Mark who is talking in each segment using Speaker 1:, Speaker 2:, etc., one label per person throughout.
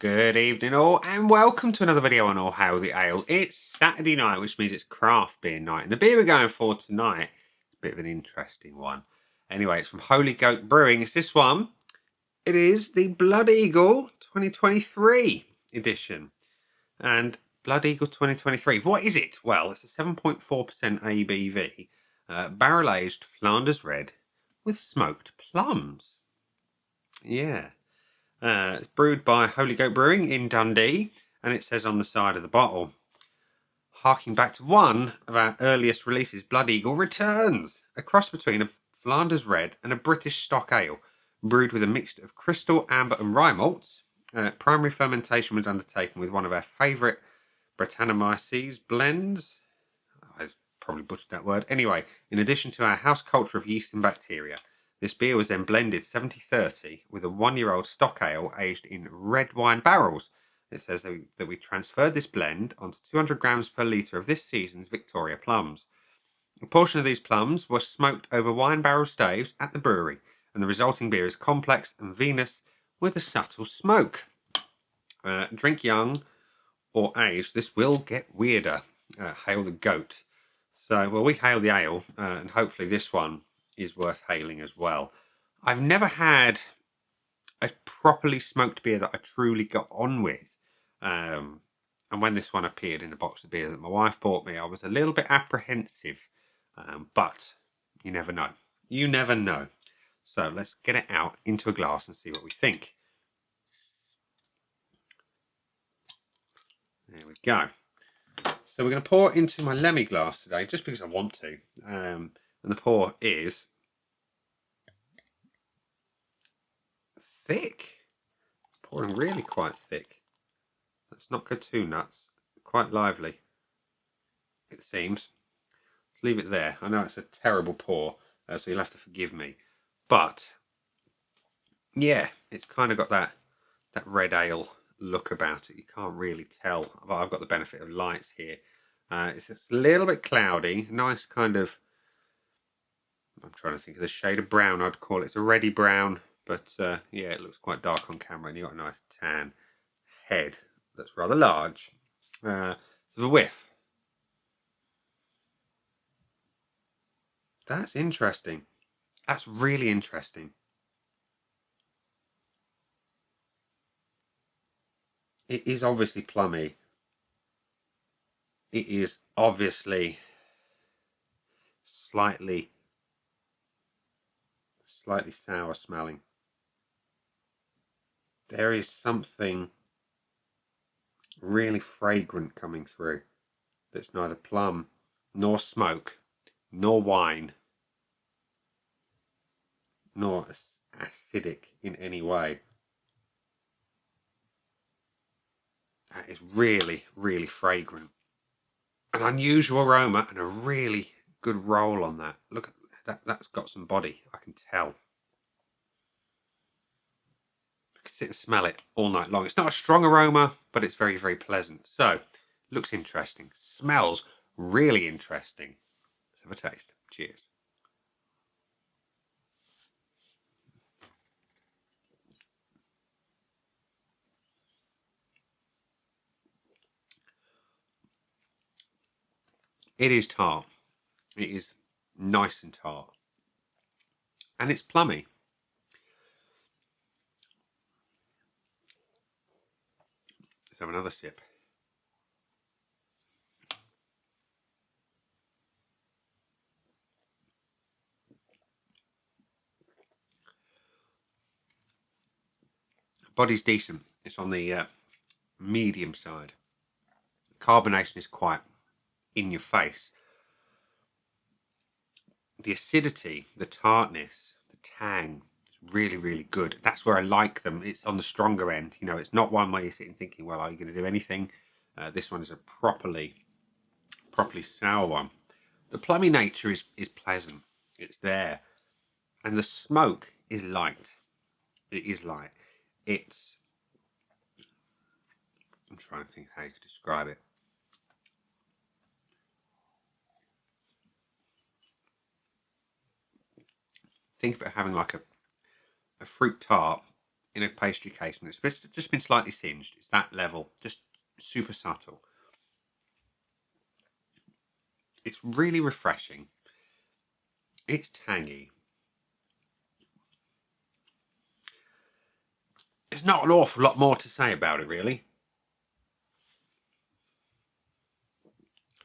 Speaker 1: Good evening all and welcome to another video on All Hail the Ale. It's Saturday night, which means it's craft beer night, and the beer we're going for tonight is a bit of an interesting one. Anyway, it's from Holy Goat Brewing. It's this one. It is the Blood Eagle 2023 edition. And Blood Eagle 2023, what is it? Well, it's a 7.4% ABV, barrel-aged Flanders Red with smoked plums. Yeah. It's brewed by Holy Goat Brewing in Dundee, and it says on the side of the bottle, harking back to one of our earliest releases, Blood Eagle returns, a cross between a Flanders Red and a British stock ale, brewed with a mixture of crystal, amber and rye malts. Primary fermentation was undertaken with one of our favourite Brettanomyces blends. I probably butchered that word. Anyway, in addition to our house culture of yeast and bacteria, this beer was then blended 70-30 with a 1-year-old stock ale aged in red wine barrels. It says that we transferred this blend onto 200 grams per litre of this season's Victoria plums. A portion of these plums were smoked over wine barrel staves at the brewery, and the resulting beer is complex and vinous with a subtle smoke. Drink young or aged, this will get weirder. Hail the goat. So, well, we hail the ale, and hopefully this one is worth hailing as well. I've never had a properly smoked beer that I truly got on with. And when this one appeared in the box of beer that my wife bought me, I was a little bit apprehensive. But you never know. You never know. So let's get it out into a glass and see what we think. There we go. So we're going to pour it into my Lemmy glass today, just because I want to. And the pour is thick. Pouring really quite thick. Let's not go too nuts. Quite lively, it seems. Let's leave it there. I know it's a terrible pour, so you'll have to forgive me. But yeah, it's kind of got that red ale look about it. You can't really tell, but I've got the benefit of lights here. It's just a little bit cloudy, nice kind of, I'm trying to think of the shade of brown I'd call it. It's a reddy brown, but yeah, it looks quite dark on camera, and you've got a nice tan head that's rather large. So the whiff. That's interesting. That's really interesting. It is obviously plummy. It is obviously slightly sour smelling. There is something really fragrant coming through that's neither plum nor smoke nor wine nor acidic in any way. That is really, really fragrant. An unusual aroma and a really good roll on that. Look at that, that's got some body, I can tell. I can sit and smell it all night long. It's not a strong aroma, but it's very, very pleasant. So, looks interesting. Smells really interesting. Let's have a taste. Cheers. It is tart. It is nice and tart. And it's plummy. Let's have another sip. Body's decent. It's on the medium side. Carbonation is quite in your face. The acidity, the tartness, the tang is really, really good. That's where I like them. It's on the stronger end. You know, it's not one where you're sitting thinking, well, are you going to do anything? This one is a properly sour one. The plummy nature is pleasant. It's there. And the smoke is light. It is light. It's, I'm trying to think how to describe it. Think of it having like a fruit tart in a pastry case, and it's just been slightly singed. It's that level, just super subtle. It's really refreshing. It's tangy. There's not an awful lot more to say about it, really.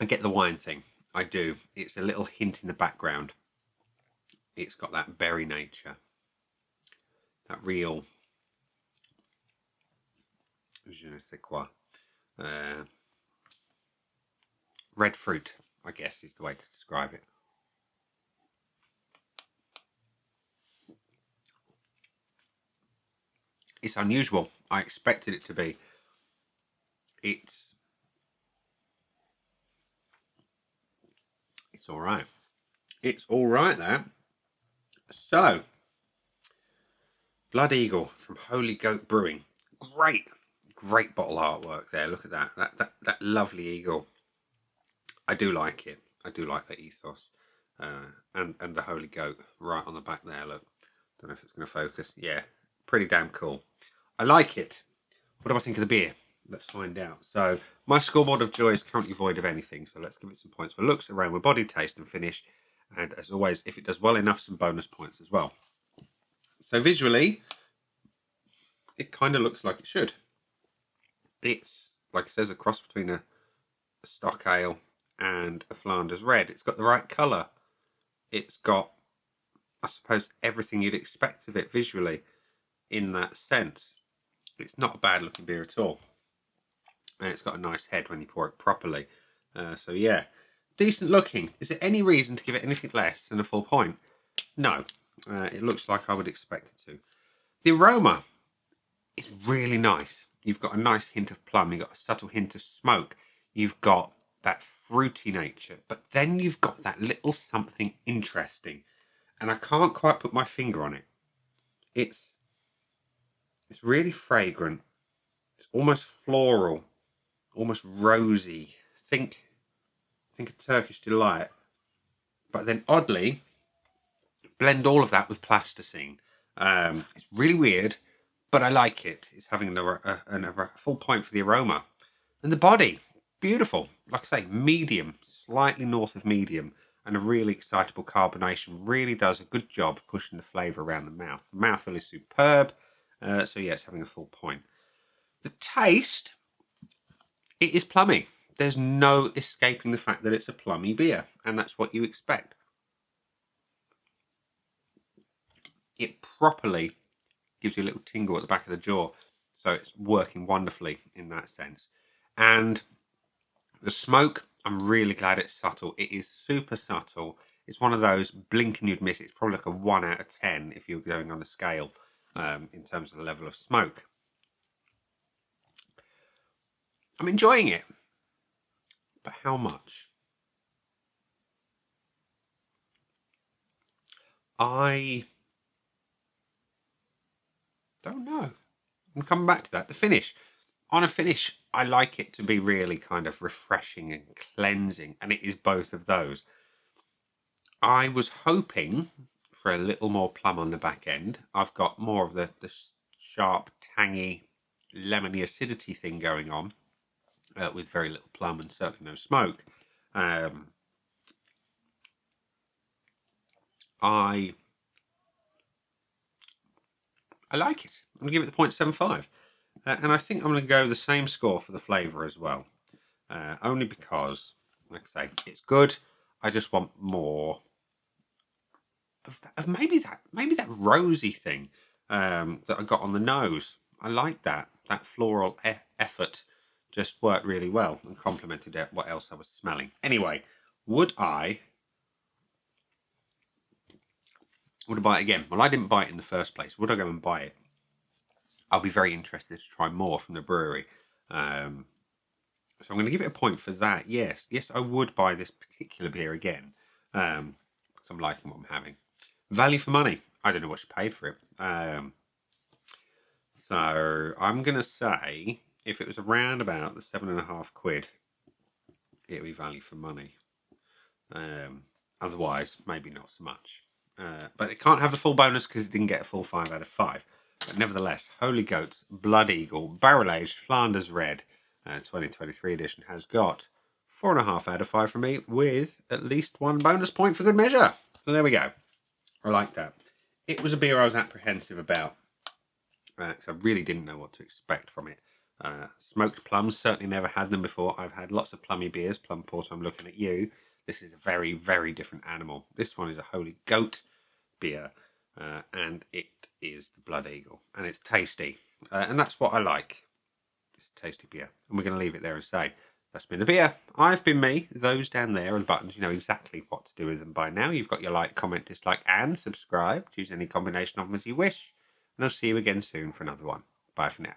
Speaker 1: I get the wine thing. I do. It's a little hint in the background. It's got that berry nature. That real je ne sais quoi. Red fruit, I guess, is the way to describe it. It's unusual. I expected it to be. It's all right. It's all right, that. So, Blood Eagle from Holy Goat Brewing. Great bottle artwork there. Look at that. That lovely eagle. I do like it. I do like the ethos. And the Holy Goat right on the back there. Look. Don't know if it's going to focus. Yeah, pretty damn cool. I like it. What do I think of the beer? Let's find out. So, my scoreboard of joy is currently void of anything. So, let's give it some points for looks, aroma, body, taste, and finish. And as always, if it does well enough, some bonus points as well. So, visually, it kind of looks like it should. It's, like it says, a cross between a stock ale and a Flanders red. It's got the right colour. It's got, I suppose, everything you'd expect of it visually in that sense. It's not a bad looking beer at all. And it's got a nice head when you pour it properly. So yeah, decent looking. Is there any reason to give it anything less than a full point? No. It looks like I would expect it to. The aroma is really nice. You've got a nice hint of plum. You've got a subtle hint of smoke. You've got that fruity nature. But then you've got that little something interesting. And I can't quite put my finger on it. It's really fragrant. It's almost floral. Almost rosy. Think a Turkish delight. But then oddly, blend all of that with plasticine. It's really weird, but I like it. It's having a full point for the aroma. And the body, beautiful. Like I say, medium, slightly north of medium, and a really excitable carbonation. Really does a good job pushing the flavour around the mouth. The mouthfeel is superb. So yeah, it's having a full point. The taste, it is plummy. There's no escaping the fact that it's a plummy beer, and that's what you expect. It properly gives you a little tingle at the back of the jaw, so it's working wonderfully in that sense. And the smoke, I'm really glad it's subtle. It is super subtle. It's one of those blink and you'd miss it. It's probably like a 1 out of 10 if you're going on a scale in terms of the level of smoke. I'm enjoying it. But how much? I don't know. I'm coming back to that. The finish. On a finish, I like it to be really kind of refreshing and cleansing, and it is both of those. I was hoping for a little more plum on the back end. I've got more of the sharp, tangy, lemony acidity thing going on with very little plum and certainly no smoke. I like it. I'm going to give it the 0.75. And I think I'm going to go the same score for the flavour as well. Only because, like I say, it's good. I just want more of maybe that rosy thing that I got on the nose. I like that. That floral effort just worked really well and complemented what else I was smelling. Anyway, would I buy it again? Well, I didn't buy it in the first place. Would I go and buy it? I'll be very interested to try more from the brewery. So I'm going to give it a point for that. Yes, I would buy this particular beer again because I'm liking what I'm having. Value for money. I don't know what you paid for it. So I'm going to say if it was around about the £7.50, it would be value for money. Otherwise, maybe not so much. But it can't have the full bonus because it didn't get a full 5 out of 5. But nevertheless, Holy Goat's Blood Eagle Barrel Aged Flanders Red 2023 edition has got 4.5 out of 5 from me, with at least 1 bonus point for good measure. So there we go. I like that. It was a beer I was apprehensive about, because I really didn't know what to expect from it. Smoked plums, certainly never had them before. I've had lots of plummy beers, plum porter, I'm looking at you. This is a very, very different animal. This one is a Holy Goat beer, and it is the Blood Eagle, and it's tasty, and that's what I like. It's a tasty beer, and we're going to leave it there and say, that's been a beer. I've been me. Those down there are the buttons. You know exactly what to do with them by now. You've got your like, comment, dislike, and subscribe. Choose any combination of them as you wish, and I'll see you again soon for another one. Bye for now.